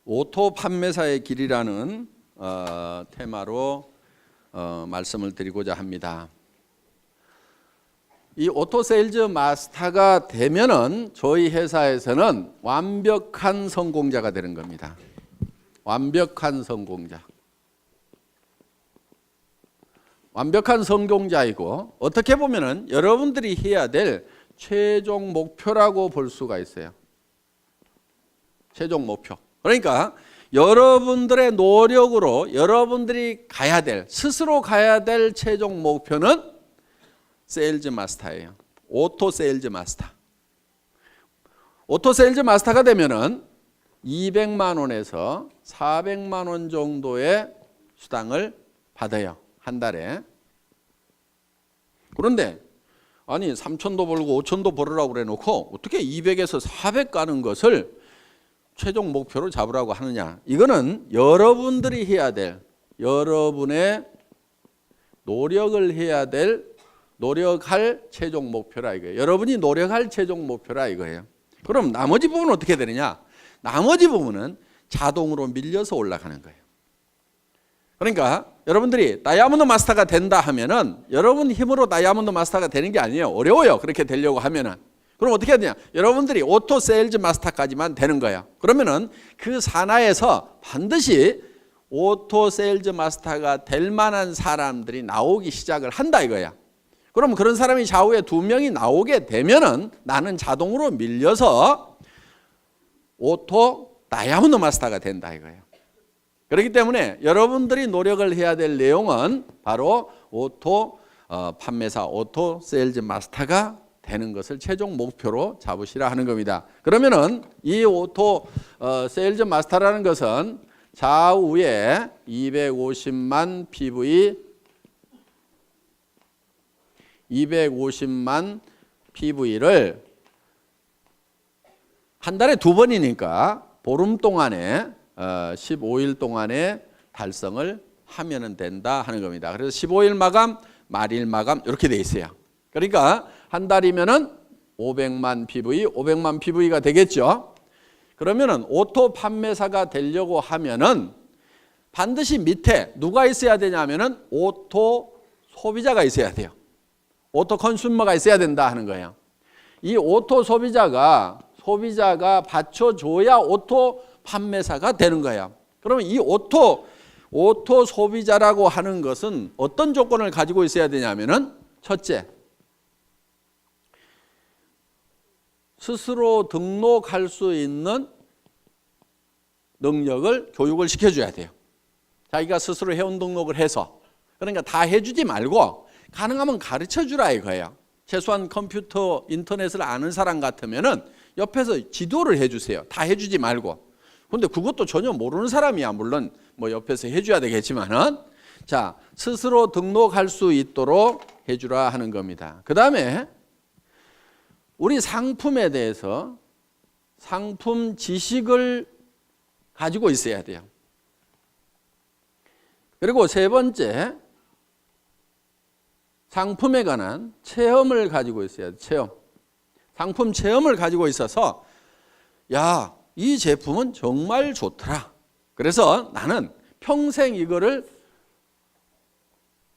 오토 판매사의 길이라는 테마로 말씀을 드리고자 합니다. 이 오토 세일즈 마스터가 되면은 저희 회사에서는 완벽한 성공자가 되는 겁니다. 완벽한 성공자. 완벽한 성공자이고 어떻게 보면은 여러분들이 해야 될 최종 목표라고 볼 수가 있어요. 최종 목표. 그러니까 여러분들의 노력으로 여러분들이 가야 될, 스스로 가야 될 최종 목표는 세일즈 마스터예요. 오토 세일즈 마스터. 오토 세일즈 마스터가 되면은 200만 원에서 400만 원 정도의 수당을 받아요. 한 달에. 그런데 아니 3천도 벌고 5천도 벌으라고 그래 놓고 어떻게 200에서 400 가는 것을 최종 목표로 잡으라고 하느냐. 이거는 여러분들이 해야 될, 여러분의 노력을 해야 될, 노력할 최종 목표라 이거예요. 여러분이 노력할 최종 목표라 이거예요. 그럼 나머지 부분은 어떻게 되느냐. 나머지 부분은 자동으로 밀려서 올라가는 거예요. 그러니까 여러분들이 다이아몬드 마스터가 된다 하면은 여러분 힘으로 다이아몬드 마스터가 되는 게 아니에요. 어려워요. 그렇게 되려고 하면은. 그럼 어떻게 해야 되냐? 여러분들이 오토 세일즈 마스터까지만 되는 거예요. 그러면은 그 산하에서 반드시 오토 세일즈 마스터가 될 만한 사람들이 나오기 시작을 한다 이거야. 그럼 그런 사람이 좌우에 2명이 나오게 되면은 나는 자동으로 밀려서 오토 다이아몬드 마스터가 된다 이거예요. 그렇기 때문에 여러분들이 노력을 해야 될 내용은 바로 오토 판매사, 오토 세일즈 마스터가 되는 것을 최종 목표로 잡으시라 하는 겁니다. 그러면은 이 오토 세일즈 마스터라는 것은 좌우에 250만 PV, 250만 PV를 한 달에 2번이니까 보름 동안에 15일 동안에 달성을 하면은 된다 하는 겁니다. 그래서 15일 마감, 말일 마감 이렇게 돼 있어요. 그러니까 한 달이면은 500만 PV, 500만 PV가 되겠죠. 그러면은 오토 판매사가 되려고 하면은 반드시 밑에 누가 있어야 되냐면은 오토 소비자가 있어야 돼요. 오토 컨슈머가 있어야 된다 하는 거예요. 이 오토 소비자가 받쳐줘야 오토 판매사가 되는 거예요. 그러면 이 오토 소비자라고 하는 것은 어떤 조건을 가지고 있어야 되냐면은 첫째, 스스로 등록할 수 있는 능력을 교육을 시켜줘야 돼요. 자기가 스스로 회원 등록을 해서. 그러니까 다 해주지 말고 가능하면 가르쳐주라 이거예요. 최소한 컴퓨터, 인터넷을 아는 사람 같으면은 옆에서 지도를 해주세요. 다 해주지 말고. 근데 그것도 전혀 모르는 사람이야. 물론 뭐 옆에서 해줘야 되겠지만은. 자, 스스로 등록할 수 있도록 해주라 하는 겁니다. 그 다음에 우리 상품에 대해서 상품 지식을 가지고 있어야 돼요. 그리고 세 번째, 상품에 관한 체험을 가지고 있어야 돼요. 체험. 상품 체험을 가지고 있어서 야, 이 제품은 정말 좋더라. 그래서 나는 평생 이거를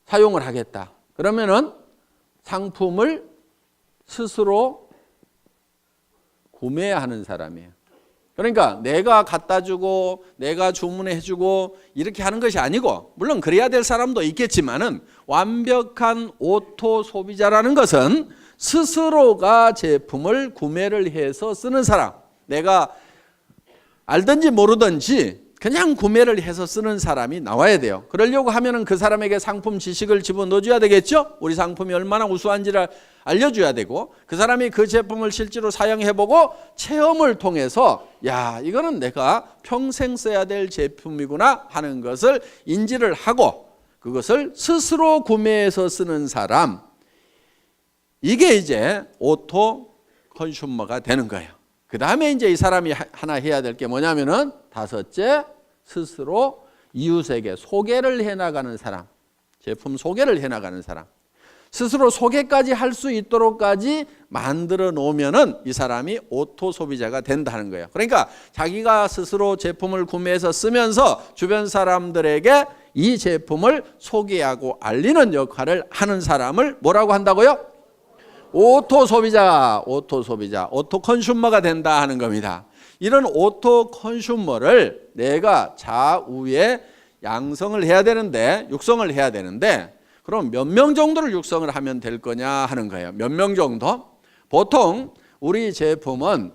사용을 하겠다. 그러면은 상품을 스스로 구매하는 사람이에요. 그러니까 내가 갖다 주고 내가 주문해 주고 이렇게 하는 것이 아니고, 물론 그래야 될 사람도 있겠지만은 완벽한 오토 소비자라는 것은 스스로가 제품을 구매를 해서 쓰는 사람. 내가 알든지 모르든지 그냥 구매를 해서 쓰는 사람이 나와야 돼요. 그러려고 하면은 그 사람에게 상품 지식을 집어넣어줘야 되겠죠. 우리 상품이 얼마나 우수한지를 알려줘야 되고, 그 사람이 그 제품을 실제로 사용해보고 체험을 통해서 야, 이거는 내가 평생 써야 될 제품이구나 하는 것을 인지를 하고 그것을 스스로 구매해서 쓰는 사람, 이게 이제 오토 컨슈머가 되는 거예요. 그 다음에 이제 이 사람이 하나 해야 될 게 뭐냐면은 다섯째, 스스로 이웃에게 소개를 해나가는 사람, 제품 소개를 해나가는 사람. 스스로 소개까지 할 수 있도록까지 만들어 놓으면은 이 사람이 오토 소비자가 된다는 거예요. 그러니까 자기가 스스로 제품을 구매해서 쓰면서 주변 사람들에게 이 제품을 소개하고 알리는 역할을 하는 사람을 뭐라고 한다고요? 오토 소비자, 오토 컨슈머가 된다 하는 겁니다. 이런 오토 컨슈머를 내가 좌우에 양성을 해야 되는데, 육성을 해야 되는데, 그럼 몇 명 정도를 육성을 하면 될 거냐 하는 거예요. 몇 명 정도? 보통 우리 제품은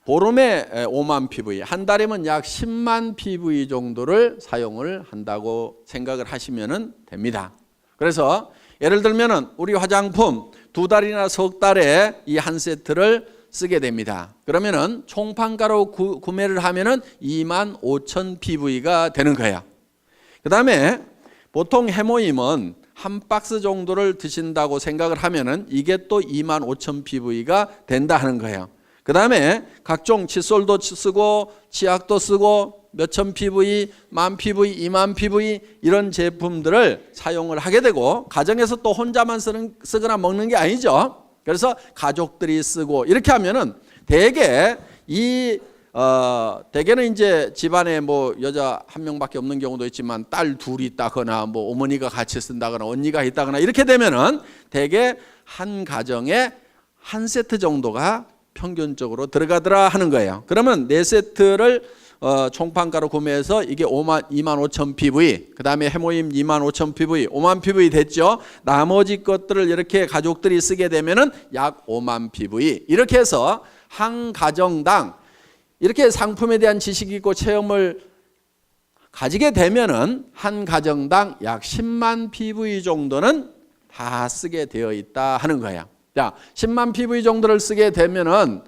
보름에 5만 PV, 한 달이면 약 10만 PV 정도를 사용을 한다고 생각을 하시면 됩니다. 그래서 예를 들면 우리 화장품 2달이나 석 달에 이 한 세트를 쓰게 됩니다. 그러면은 총판가로 구매를 하면은 2만 5천 PV가 되는 거예요. 그 다음에 보통 해모임은 한 박스 정도를 드신다고 생각을 하면은 이게 또 2만 5천 PV가 된다 하는 거예요. 그 다음에 각종 칫솔도 쓰고 치약도 쓰고 몇천 PV, 만 PV, 2만 PV 이런 제품들을 사용을 하게 되고, 가정에서 또 혼자만 쓰거나 먹는 게 아니죠. 그래서 가족들이 쓰고 이렇게 하면은 대개는 이제 집안에 뭐 여자 한 명밖에 없는 경우도 있지만 딸 둘이 있다거나 뭐 어머니가 같이 쓴다거나 언니가 있다거나 이렇게 되면은 대개 한 가정에 한 세트 정도가 평균적으로 들어가더라 하는 거예요. 그러면 4세트를 총판가로 구매해서 이게 2만 5천 PV, 그 다음에 해모임 2만 5천 PV, 5만 PV 됐죠. 나머지 것들을 이렇게 가족들이 쓰게 되면은 약 5만 PV. 이렇게 해서 한 가정당 이렇게 상품에 대한 지식이 있고 체험을 가지게 되면은 한 가정당 약 10만 PV 정도는 다 쓰게 되어 있다 하는 거예요. 자, 10만 PV 정도를 쓰게 되면은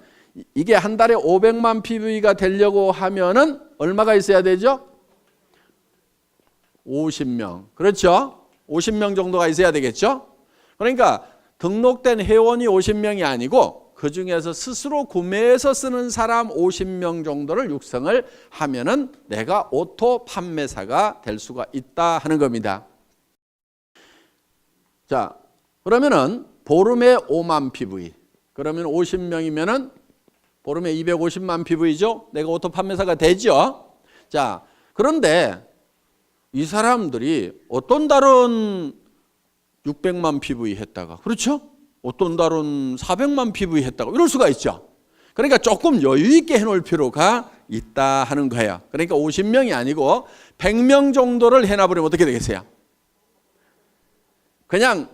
이게 한 달에 500만 PV가 되려고 하면은 얼마가 있어야 되죠? 50명. 그렇죠? 50명 정도가 있어야 되겠죠? 그러니까 등록된 회원이 50명이 아니고 그 중에서 스스로 구매해서 쓰는 사람 50명 정도를 육성을 하면은 내가 오토 판매사가 될 수가 있다 하는 겁니다. 자, 그러면은 보름에 5만 PV. 그러면 50명이면은 보름에 250만 PV죠? 내가 오토 판매사가 되죠? 자, 그런데 이 사람들이 어떤 달은 600만 PV 했다가, 그렇죠? 어떤 달은 400만 PV 했다가 이럴 수가 있죠. 그러니까 조금 여유 있게 해놓을 필요가 있다 하는 거예요. 그러니까 50명이 아니고 100명 정도를 해놔버리면 어떻게 되겠어요? 그냥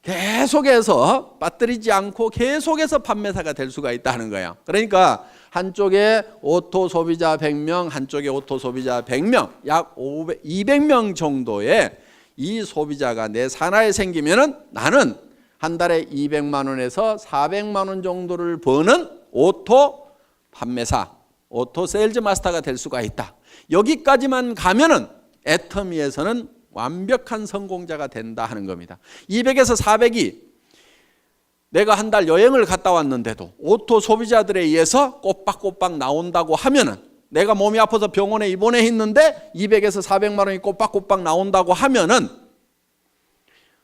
계속해서 빠뜨리지 않고 계속해서 판매사가 될 수가 있다는 거예요. 그러니까 한쪽에 오토 소비자 100명, 한쪽에 오토 소비자 100명, 약 200명 정도의 이 소비자가 내 산하에 생기면은 나는 한 달에 200만 원에서 400만 원 정도를 버는 오토 판매사, 오토 세일즈 마스터가 될 수가 있다. 여기까지만 가면은 애터미에서는 완벽한 성공자가 된다 하는 겁니다. 200에서 400이 내가 한 달 여행을 갔다 왔는데도 오토 소비자들에 의해서 꼬박꼬박 나온다고 하면은, 내가 몸이 아파서 병원에 입원해 있는데 200에서 400만 원이 꼬박꼬박 나온다고 하면은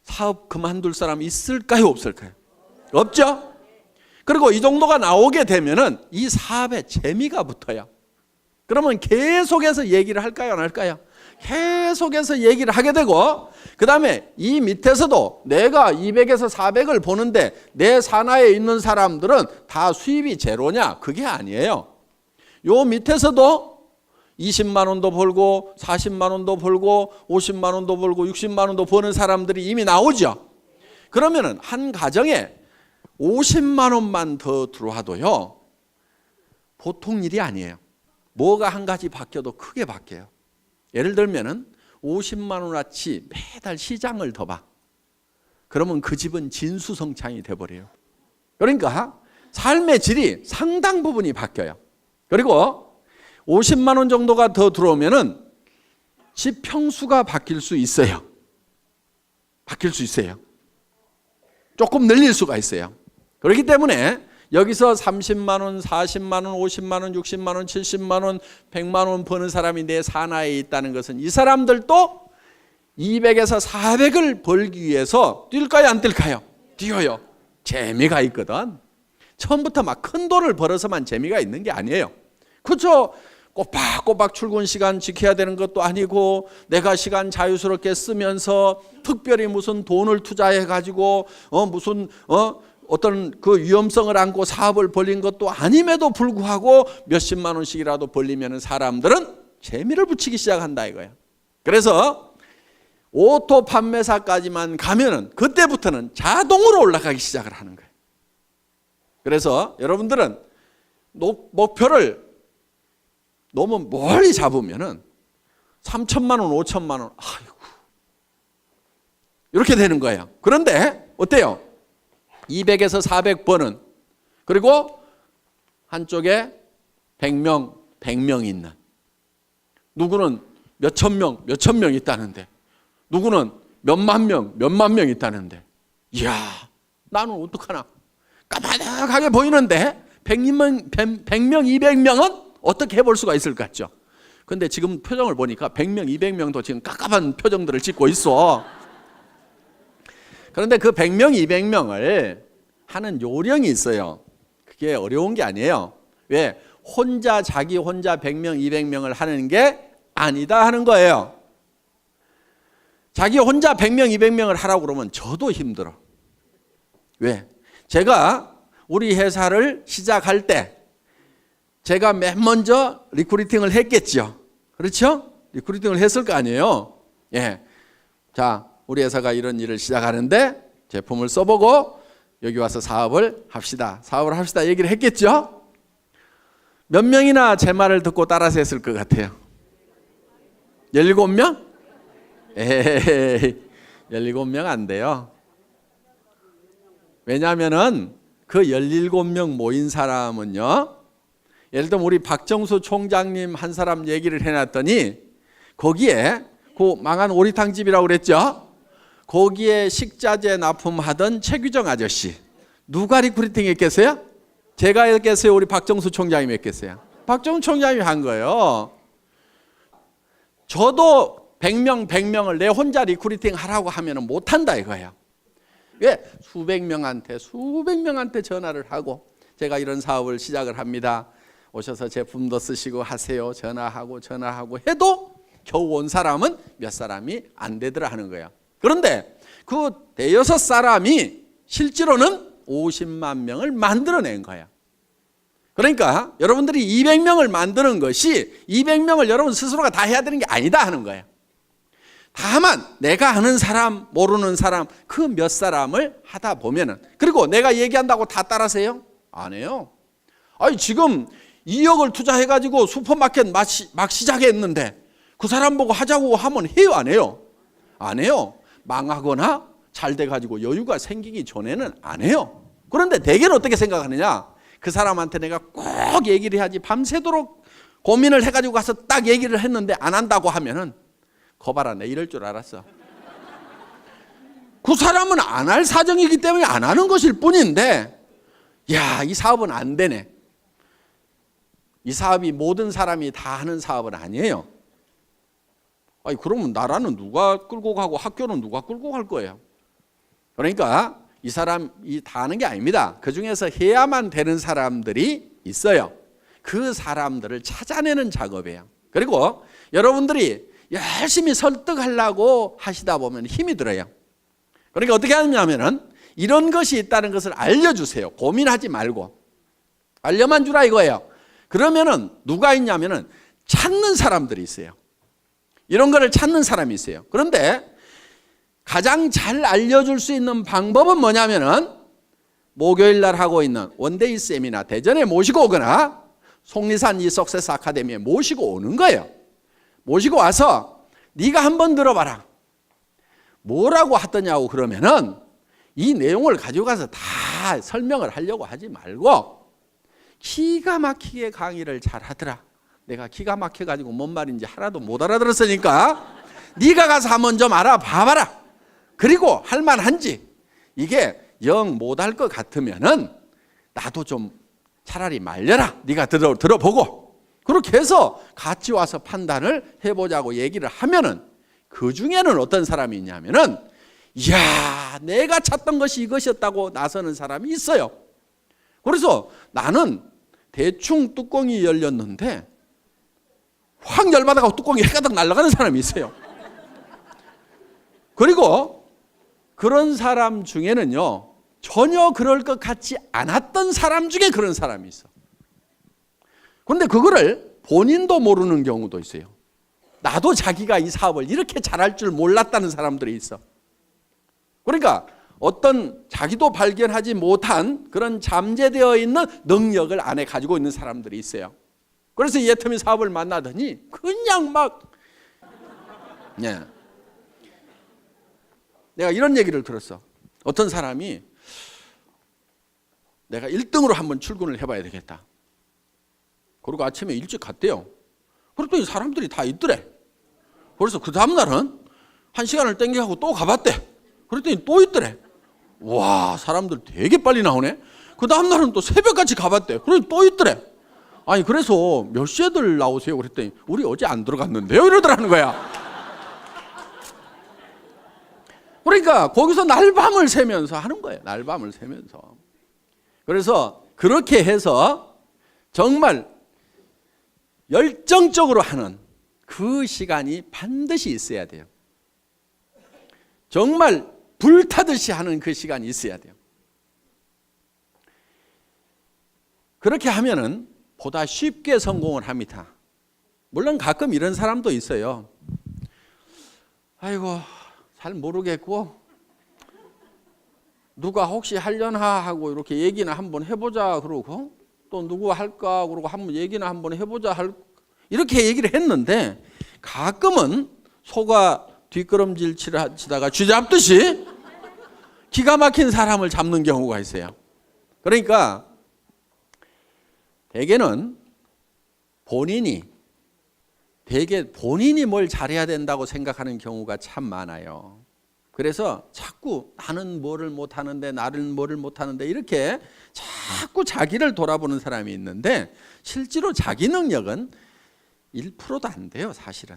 사업 그만둘 사람 있을까요, 없을까요? 없죠? 그리고 이 정도가 나오게 되면은 이 사업에 재미가 붙어요. 그러면 계속해서 얘기를 할까요, 안 할까요? 계속해서 얘기를 하게 되고, 그 다음에 이 밑에서도 내가 200에서 400을 보는데 내 산하에 있는 사람들은 다 수입이 제로냐? 그게 아니에요. 요 밑에서도 20만 원도 벌고 40만 원도 벌고 50만 원도 벌고 60만 원도 버는 사람들이 이미 나오죠. 그러면은 한 가정에 50만 원만 더 들어와도요, 보통 일이 아니에요. 뭐가 한 가지 바뀌어도 크게 바뀌어요. 예를 들면은 50만 원어치 매달 시장을 더 봐. 그러면 그 집은 진수성찬이 돼버려요. 그러니까 삶의 질이 상당 부분이 바뀌어요. 그리고 50만 원 정도가 더 들어오면은 집 평수가 바뀔 수 있어요. 바뀔 수 있어요. 조금 늘릴 수가 있어요. 그렇기 때문에 여기서 30만 원, 40만 원, 50만 원, 60만 원, 70만 원, 100만 원 버는 사람이 내 산하에 있다는 것은 이 사람들도 200에서 400을 벌기 위해서 뛸까요, 안 뛸까요? 뛰어요. 재미가 있거든. 처음부터 막 큰 돈을 벌어서만 재미가 있는 게 아니에요. 그렇죠? 꼬박꼬박 출근 시간 지켜야 되는 것도 아니고, 내가 시간 자유스럽게 쓰면서 특별히 무슨 돈을 투자해 가지고 어떤 그 위험성을 안고 사업을 벌린 것도 아님에도 불구하고 몇십만 원씩이라도 벌리면 사람들은 재미를 붙이기 시작한다 이거야. 그래서 오토 판매사까지만 가면은 그때부터는 자동으로 올라가기 시작을 하는 거예요. 그래서 여러분들은 목표를 너무 멀리 잡으면은 3천만 원, 5천만 원, 아이고, 이렇게 되는 거예요. 그런데 어때요? 200에서 400번은, 그리고 한쪽에 100명 있는, 누구는 몇천 명 있다는데, 누구는 몇만 명 있다는데, 이야, 나는 어떡하나? 까마득하게 보이는데 100명, 200명은 어떻게 해볼 수가 있을 것 같죠? 근데 지금 표정을 보니까 100명, 200명도 지금 깝깝한 표정들을 짓고 있어. 그런데 그 100명, 200명을 하는 요령이 있어요. 그게 어려운 게 아니에요. 왜? 자기 혼자 100명, 200명을 하는 게 아니다 하는 거예요. 자기 혼자 100명, 200명을 하라고 그러면 저도 힘들어. 왜? 제가 우리 회사를 시작할 때 제가 맨 먼저 리크루팅을 했겠죠. 그렇죠? 리크루팅을 했을 거 아니에요. 예. 자, 우리 회사가 이런 일을 시작하는데 제품을 써보고 여기 와서 사업을 합시다. 얘기를 했겠죠? 몇 명이나 제 말을 듣고 따라서 했을 것 같아요? 17명? 에이, 17명 안 돼요. 왜냐하면은 그 17명 모인 사람은요, 예를 들면 우리 박정수 총장님 한 사람 얘기를 해놨더니 거기에 그 망한 오리탕집이라고 그랬죠? 거기에 식자재 납품하던 최규정 아저씨, 누가 리크루팅 했겠어요? 제가 했겠어요? 우리 박정수 총장님이 했겠어요? 박정수 총장님이 한 거예요. 저도 100명을 내 혼자 리크루팅 하라고 하면 못한다 이거예요. 왜? 수백 명한테 전화를 하고, 제가 이런 사업을 시작을 합니다. 오셔서 제품도 쓰시고 하세요. 전화하고 해도 겨우 온 사람은 몇 사람이 안 되더라 하는 거예요. 그런데 그 대여섯 사람이 실제로는 50만 명을 만들어낸 거예요. 그러니까 여러분들이 200명을 만드는 것이 200명을 여러분 스스로가 다 해야 되는 게 아니다 하는 거예요. 다만 내가 아는 사람, 모르는 사람, 그 몇 사람을 하다 보면은, 그리고 내가 얘기한다고 다 따라서요? 안 해요. 아니 지금 2억을 투자해가지고 슈퍼마켓 막 시작했는데 그 사람 보고 하자고 하면 해요, 안 해요? 안 해요. 망하거나 잘 돼가지고 여유가 생기기 전에는 안 해요. 그런데 대개는 어떻게 생각하느냐? 그 사람한테 내가 꼭 얘기를 해야지, 밤새도록 고민을 해가지고 가서 딱 얘기를 했는데 안 한다고 하면은, 거봐라, 내 이럴 줄 알았어. 그 사람은 안 할 사정이기 때문에 안 하는 것일 뿐인데, 야, 이 사업은 안 되네. 이 사업이 모든 사람이 다 하는 사업은 아니에요. 아니, 그러면 나라는 누가 끌고 가고 학교는 누가 끌고 갈 거예요? 그러니까 이 사람이 다 하는 게 아닙니다. 그 중에서 해야만 되는 사람들이 있어요. 그 사람들을 찾아내는 작업이에요. 그리고 여러분들이 열심히 설득하려고 하시다 보면 힘이 들어요. 그러니까 어떻게 하냐면은 이런 것이 있다는 것을 알려주세요. 고민하지 말고 알려만 주라 이거예요. 그러면은 누가 있냐면은 찾는 사람들이 있어요. 이런 거를 찾는 사람이 있어요. 그런데 가장 잘 알려줄 수 있는 방법은 뭐냐면은 목요일 날 하고 있는 원데이 세미나 대전에 모시고 오거나 속리산 이 석세스 아카데미에 모시고 오는 거예요. 모시고 와서 네가 한번 들어봐라. 뭐라고 하더냐고 그러면은 이 내용을 가지고 가서 다 설명을 하려고 하지 말고 기가 막히게 강의를 잘 하더라. 내가 기가 막혀가지고 뭔 말인지 하나도 못 알아들었으니까 네가 가서 한번 좀 알아봐봐라. 그리고 할만한지, 이게 영 못할 것 같으면은 나도 좀 차라리 말려라. 네가 들어보고 그렇게 해서 같이 와서 판단을 해보자고 얘기를 하면은 그 중에는 어떤 사람이 있냐면은 이야, 내가 찾던 것이 이것이었다고 나서는 사람이 있어요. 그래서 나는 대충 뚜껑이 열렸는데 확 열받아가지고 뚜껑이 해가닥 날아가는 사람이 있어요. 그리고 그런 사람 중에는요, 전혀 그럴 것 같지 않았던 사람 중에 그런 사람이 있어. 그런데 그거를 본인도 모르는 경우도 있어요. 나도 자기가 이 사업을 이렇게 잘할 줄 몰랐다는 사람들이 있어. 그러니까 어떤 자기도 발견하지 못한 그런 잠재되어 있는 능력을 안에 가지고 있는 사람들이 있어요. 그래서 이 애터미 사업을 만나더니 그냥 막 내가 이런 얘기를 들었어. 어떤 사람이 내가 1등으로 한번 출근을 해봐야 되겠다. 그리고 아침에 일찍 갔대요. 그랬더니 사람들이 다 있더래. 그래서 그 다음날은 1시간을 땡겨가고 또 가봤대. 그랬더니 또 있더래. 와, 사람들 되게 빨리 나오네. 그 다음날은 또 새벽같이 가봤대. 그랬더니 또 있더래. 아니, 그래서 몇 시에들 나오세요? 그랬더니 우리 어제 안 들어갔는데요? 이러더라는 거야. 그러니까 거기서 날밤을 새면서 하는 거예요. 날밤을 새면서. 그래서 그렇게 해서 정말 열정적으로 하는 그 시간이 반드시 있어야 돼요. 정말 불타듯이 하는 그 시간이 있어야 돼요. 그렇게 하면은 보다 쉽게 성공을 합니다. 물론 가끔 이런 사람도 있어요. 아이고, 잘 모르겠고 누가 혹시 하려나 하고 이렇게 얘기나 한번 해보자 그러고 또 누구 할까 그러고 한번 얘기나 한번 해보자 이렇게 얘기를 했는데 가끔은 소가 뒷걸음질 치다가 쥐 잡듯이 기가 막힌 사람을 잡는 경우가 있어요. 그러니까 대개는 본인이 뭘 잘해야 된다고 생각하는 경우가 참 많아요. 그래서 자꾸 나는 뭐를 못하는데 나는 뭐를 못하는데 이렇게 자꾸 자기를 돌아보는 사람이 있는데 실제로 자기 능력은 1%도 안 돼요. 사실은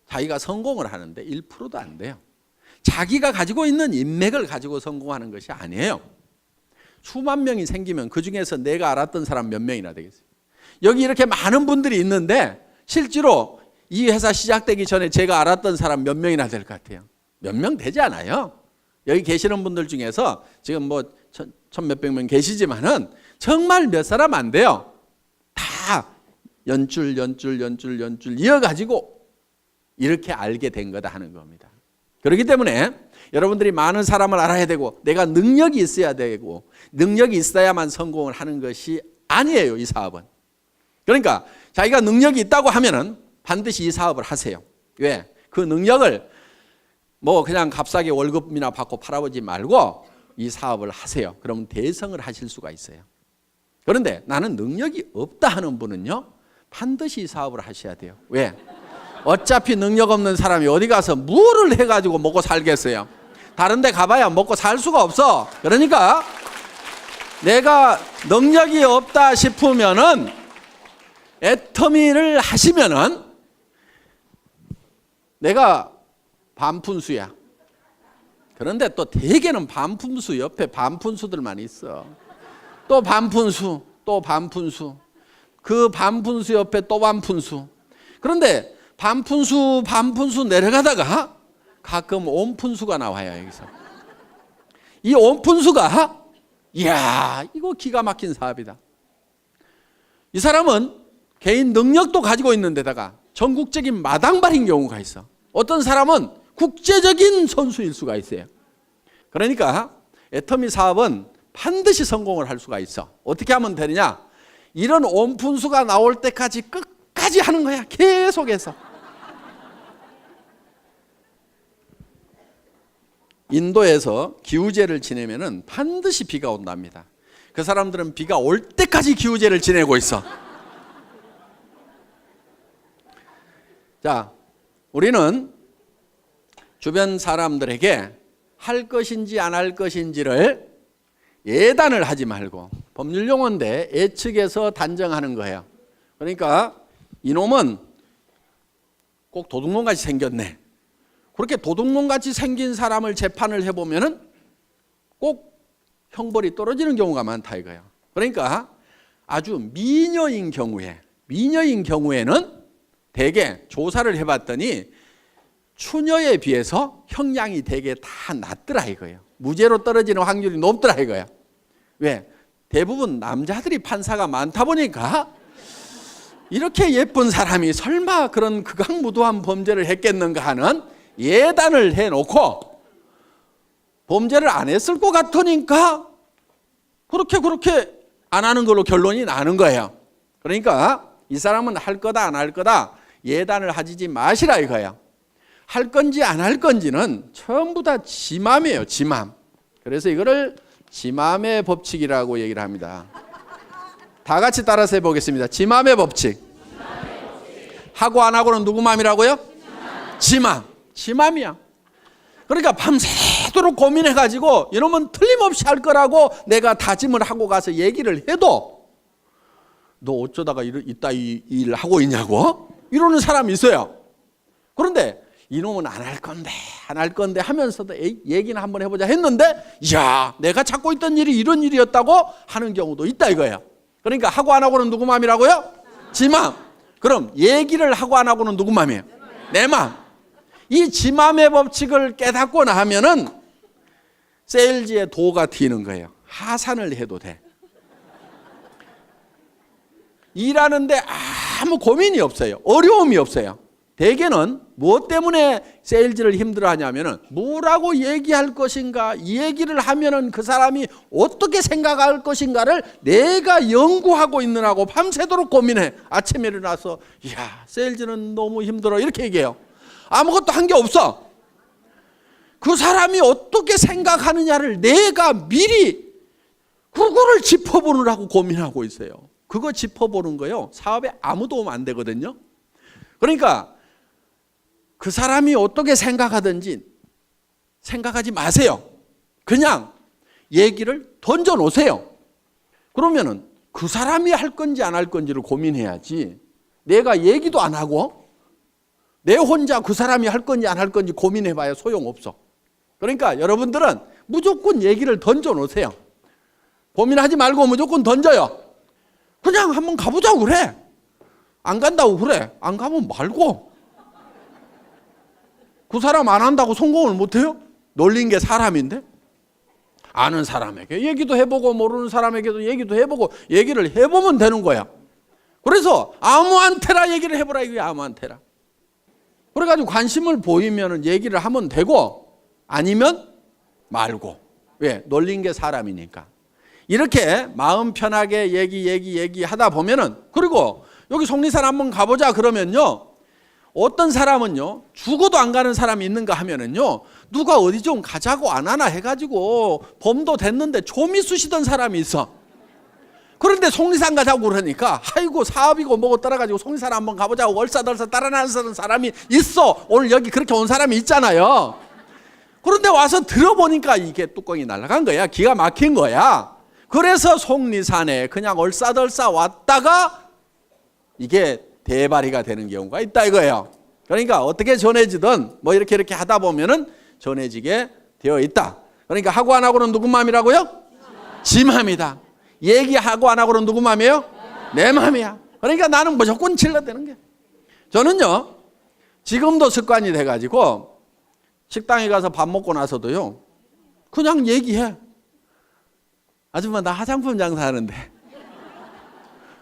자기가 성공을 하는데 1%도 안 돼요. 자기가 가지고 있는 인맥을 가지고 성공하는 것이 아니에요. 수만 명이 생기면 그중에서 내가 알았던 사람 몇 명이나 되겠어요. 여기 이렇게 많은 분들이 있는데 실제로 이 회사 시작되기 전에 제가 알았던 사람 몇 명이나 될 것 같아요? 몇 명 되지 않아요. 여기 계시는 분들 중에서 지금 뭐 천 몇백 명 계시지만은 정말 몇 사람 안 돼요. 다 연줄 이어가지고 이렇게 알게 된 거다 하는 겁니다. 그렇기 때문에 여러분들이 많은 사람을 알아야 되고 내가 능력이 있어야 되고 능력이 있어야만 성공을 하는 것이 아니에요. 이 사업은. 그러니까 자기가 능력이 있다고 하면은 반드시 이 사업을 하세요. 왜? 그 능력을 뭐 그냥 값싸게 월급이나 받고 팔아보지 말고 이 사업을 하세요. 그러면 대성을 하실 수가 있어요. 그런데 나는 능력이 없다 하는 분은요, 반드시 이 사업을 하셔야 돼요. 왜? 어차피 능력 없는 사람이 어디 가서 뭐를 해가지고 먹고 살겠어요. 다른 데 가봐야 먹고 살 수가 없어. 그러니까 내가 능력이 없다 싶으면은 애터미를 하시면은 내가 반푼수야. 그런데 또 대개는 반푼수 옆에 반푼수들만 있어. 또 반푼수, 또 반푼수. 그 반푼수 옆에 또 반푼수. 그런데 반푼수 내려가다가 가끔 온푼수가 나와요. 여기서. 이 온푼수가 이야, 이거 기가 막힌 사업이다. 이 사람은 개인 능력도 가지고 있는 데다가 전국적인 마당발인 경우가 있어. 어떤 사람은 국제적인 선수일 수가 있어요. 그러니까 애터미 사업은 반드시 성공을 할 수가 있어. 어떻게 하면 되느냐? 이런 온푼수가 나올 때까지 끝까지 하는 거야. 계속해서. 인도에서 기우제를 지내면은 반드시 비가 온답니다. 그 사람들은 비가 올 때까지 기우제를 지내고 있어. 자, 우리는 주변 사람들에게 할 것인지 안 할 것인지를 예단을 하지 말고, 법률 용어인데 예측해서 단정하는 거예요. 그러니까 이놈은 꼭 도둑놈같이 생겼네. 그렇게 도둑놈같이 생긴 사람을 재판을 해보면은 꼭 형벌이 떨어지는 경우가 많다 이거예요. 그러니까 아주 미녀인 경우에는 대개 조사를 해봤더니 추녀에 비해서 형량이 대개 다 낮더라 이거예요. 무죄로 떨어지는 확률이 높더라 이거예요. 왜? 대부분 남자들이 판사가 많다 보니까 이렇게 예쁜 사람이 설마 그런 극악무도한 범죄를 했겠는가 하는 예단을 해놓고 범죄를 안 했을 것 같으니까 그렇게 안 하는 걸로 결론이 나는 거예요. 그러니까 이 사람은 할 거다 안 할 거다 예단을 하지 마시라 이거예요. 할 건지 안 할 건지는 전부 다 지 맘이에요. 지 맘. 그래서 이거를 지 맘의 법칙이라고 얘기를 합니다. 다 같이 따라서 해보겠습니다. 지 맘의 법칙. 하고 안 하고는 누구 맘이라고요? 지 맘. 지 맘이야. 그러니까 밤새도록 고민해가지고 이놈은 틀림없이 할 거라고 내가 다짐을 하고 가서 얘기를 해도 너 어쩌다가 이따 이 일 하고 있냐고 이러는 사람이 있어요. 그런데 이놈은 안 할 건데 하면서도 얘기는 한번 해보자 했는데 야 내가 찾고 있던 일이 이런 일이었다고 하는 경우도 있다 이거예요. 그러니까 하고 안 하고는 누구 맘이라고요? 지 맘. 그럼 얘기를 하고 안 하고는 누구 맘이에요? 내 맘. 이 지 맘의 법칙을 깨닫고 나면은 세일즈의 도가 튀는 거예요. 하산을 해도 돼. 일하는데 아무 고민이 없어요. 어려움이 없어요. 대개는 무엇 때문에 세일즈를 힘들어하냐면은 뭐라고 얘기할 것인가, 이 얘기를 하면은 그 사람이 어떻게 생각할 것인가를 내가 연구하고 있느라고 밤새도록 고민해. 아침에 일어나서 야 세일즈는 너무 힘들어 이렇게 얘기해요. 아무것도 한 게 없어. 그 사람이 어떻게 생각하느냐를 내가 미리 그거를 짚어보느라고 고민하고 있어요. 그거 짚어보는 거요 사업에 아무 도움 안 되거든요. 그러니까 그 사람이 어떻게 생각하든지 생각하지 마세요. 그냥 얘기를 던져 놓으세요. 그러면은 그 사람이 할 건지 안 할 건지를 고민해야지 내가 얘기도 안 하고 내 혼자 그 사람이 할 건지 안 할 건지 고민해봐야 소용없어. 그러니까 여러분들은 무조건 얘기를 던져 놓으세요. 고민하지 말고 무조건 던져요. 그냥 한번 가보자고 그래. 안 간다고 그래. 안 가면 말고. 그 사람 안 한다고 성공을 못해요? 놀린 게 사람인데? 아는 사람에게 얘기도 해보고 모르는 사람에게도 얘기도 해보고 얘기를 해보면 되는 거야. 그래서 아무한테나 얘기를 해보라 이게 아무한테나. 그래가지고 관심을 보이면 얘기를 하면 되고 아니면 말고. 왜? 놀린 게 사람이니까. 이렇게 마음 편하게 얘기하다 보면은 그리고 여기 속리산 한번 가보자 그러면요. 어떤 사람은요 죽어도 안 가는 사람이 있는가 하면은요 누가 어디 좀 가자고 안 하나 해가지고 범도 됐는데 좀이 쑤시던 사람이 있어. 그런데 속리산 가자고 그러니까 아이고 사업이고 뭐고 떠나가지고 속리산 한번 가보자고 얼싸덜싸 따라나서는 사람이 있어. 오늘 여기 그렇게 온 사람이 있잖아요. 그런데 와서 들어보니까 이게 뚜껑이 날아간 거야. 기가 막힌 거야. 그래서 속리산에 그냥 얼싸덜싸 왔다가 이게 대발이가 되는 경우가 있다 이거예요. 그러니까 어떻게 전해지든 뭐 이렇게 하다 보면은 전해지게 되어 있다. 그러니까 하고 안 하고는 누구 마음이라고요? 지 마음이다. 얘기하고 안 하고는 누구 마음이에요? 내 마음이야. 그러니까 나는 무조건 질러대는 게. 저는요 지금도 습관이 돼가지고 식당에 가서 밥 먹고 나서도요 그냥 얘기해. 아줌마 나 화장품 장사하는데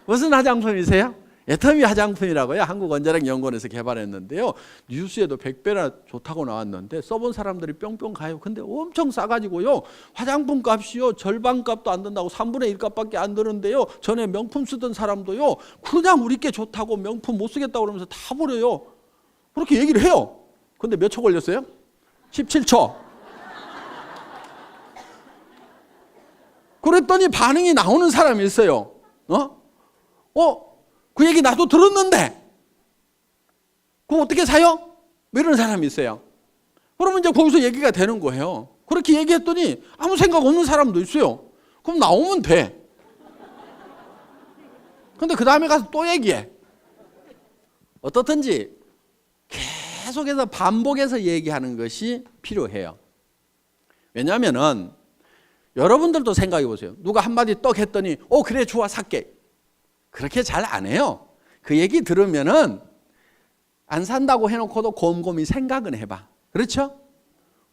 무슨 화장품이세요? 애터미 화장품이라고요. 한국원자력연구원에서 개발했는데요. 뉴스에도 100배나 좋다고 나왔는데 써본 사람들이 뿅뿅 가요. 근데 엄청 싸가지고요. 화장품 값이요. 절반 값도 안 든다고 3분의 1 값밖에 안 드는데요. 전에 명품 쓰던 사람도요. 그냥 우리 게 좋다고 명품 못 쓰겠다고 그러면서 다 버려요. 그렇게 얘기를 해요. 근데 몇 초 걸렸어요? 17초. 그랬더니 반응이 나오는 사람이 있어요. 그 얘기 나도 들었는데 그거 어떻게 사요? 뭐 이런 사람이 있어요. 그러면 이제 거기서 얘기가 되는 거예요. 그렇게 얘기했더니 아무 생각 없는 사람도 있어요. 그럼 나오면 돼. 근데 그 다음에 가서 또 얘기해. 어떻든지 계속해서 반복해서 얘기하는 것이 필요해요. 왜냐하면은 여러분들도 생각해 보세요. 누가 한마디 떡 했더니 그래 좋아 살게. 그렇게 잘 안 해요. 그 얘기 들으면은 안 산다고 해놓고도 곰곰이 생각은 해봐. 그렇죠?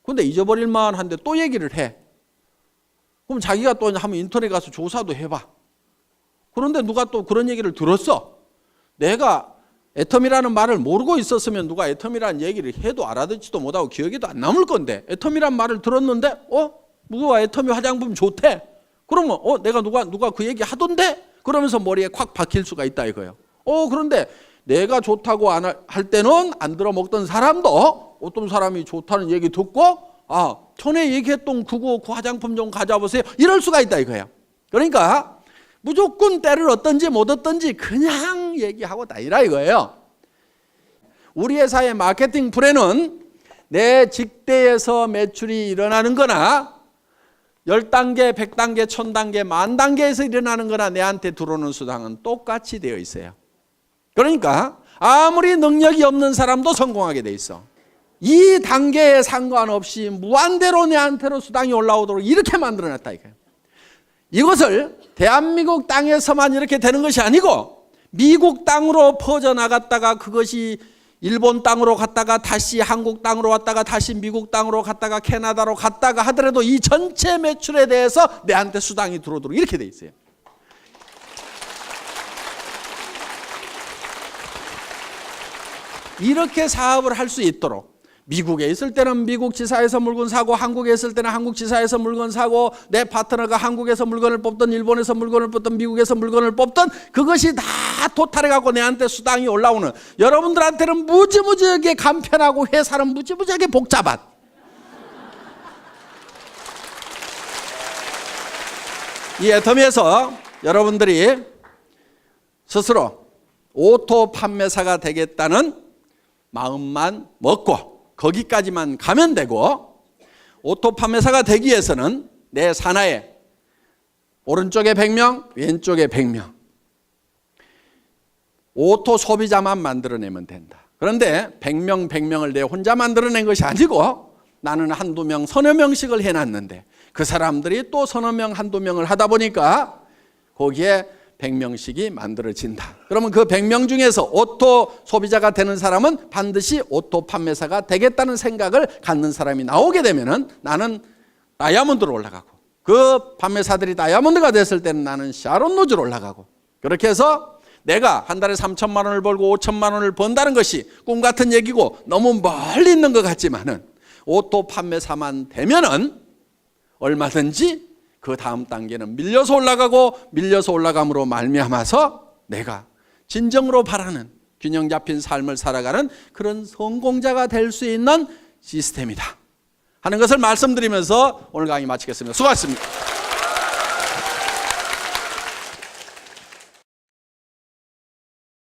근데 잊어버릴 만한데 또 얘기를 해. 그럼 자기가 또 한번 인터넷 가서 조사도 해봐. 그런데 누가 또 그런 얘기를 들었어. 내가 애텀이라는 말을 모르고 있었으면 누가 애텀이라는 얘기를 해도 알아듣지도 못하고 기억에도 안 남을 건데 애텀이란 말을 들었는데 누가 애텀이 화장품 좋대. 그러면 내가 누가 그 얘기 하던데? 그러면서 머리에 콱 박힐 수가 있다 이거예요. 그런데 내가 좋다고 안 할 때는 안 들어먹던 사람도 어떤 사람이 좋다는 얘기 듣고 전에 얘기했던 그 화장품 좀 가져보세요. 이럴 수가 있다 이거예요. 그러니까 무조건 때를 얻든지 못 얻든지 그냥 얘기하고 다니라 이거예요. 우리 회사의 마케팅 플랜은 내 직대에서 매출이 일어나는 거나 10단계, 100단계, 1000단계, 10,000단계에서 일어나는 거나 내한테 들어오는 수당은 똑같이 되어 있어요. 그러니까 아무리 능력이 없는 사람도 성공하게 돼 있어. 이 단계에 상관없이 무한대로 내한테로 수당이 올라오도록 이렇게 만들어놨다 이거예요. 이것을 대한민국 땅에서만 이렇게 되는 것이 아니고 미국 땅으로 퍼져나갔다가 그것이 일본 땅으로 갔다가 다시 한국 땅으로 왔다가 다시 미국 땅으로 갔다가 캐나다로 갔다가 하더라도 이 전체 매출에 대해서 내한테 수당이 들어오도록 이렇게 돼 있어요. 이렇게 사업을 할 수 있도록 미국에 있을 때는 미국 지사에서 물건 사고 한국에 있을 때는 한국 지사에서 물건 사고 내 파트너가 한국에서 물건을 뽑든 일본에서 물건을 뽑든 미국에서 물건을 뽑든 그것이 다 토탈해 갖고 내한테 수당이 올라오는 여러분들한테는 무지무지하게 간편하고 회사는 무지무지하게 복잡한 이 애터미에서 여러분들이 스스로 오토 판매사가 되겠다는 마음만 먹고 거기까지만 가면 되고 오토 판매사가 되기 위해서는 내 산하에 오른쪽에 100명, 왼쪽에 100명 오토 소비자만 만들어내면 된다. 그런데 100명, 100명을 내 혼자 만들어낸 것이 아니고 나는 한두 명, 서너 명씩을 해놨는데 그 사람들이 또 서너 명, 한두 명을 하다 보니까 거기에 100명씩이 만들어진다. 그러면 그 100명 중에서 오토 소비자가 되는 사람은 반드시 오토 판매사가 되겠다는 생각을 갖는 사람이 나오게 되면은 나는 다이아몬드로 올라가고 그 판매사들이 다이아몬드가 됐을 때는 나는 샤론 노즈로 올라가고 그렇게 해서 내가 한 달에 3천만 원을 벌고 5천만 원을 번다는 것이 꿈 같은 얘기고 너무 멀리 있는 것 같지만은 오토 판매사만 되면은 얼마든지 그 다음 단계는 밀려서 올라가고 밀려서 올라감으로 말미암아서 내가 진정으로 바라는 균형 잡힌 삶을 살아가는 그런 성공자가 될 수 있는 시스템이다 하는 것을 말씀드리면서 오늘 강의 마치겠습니다. 수고하셨습니다.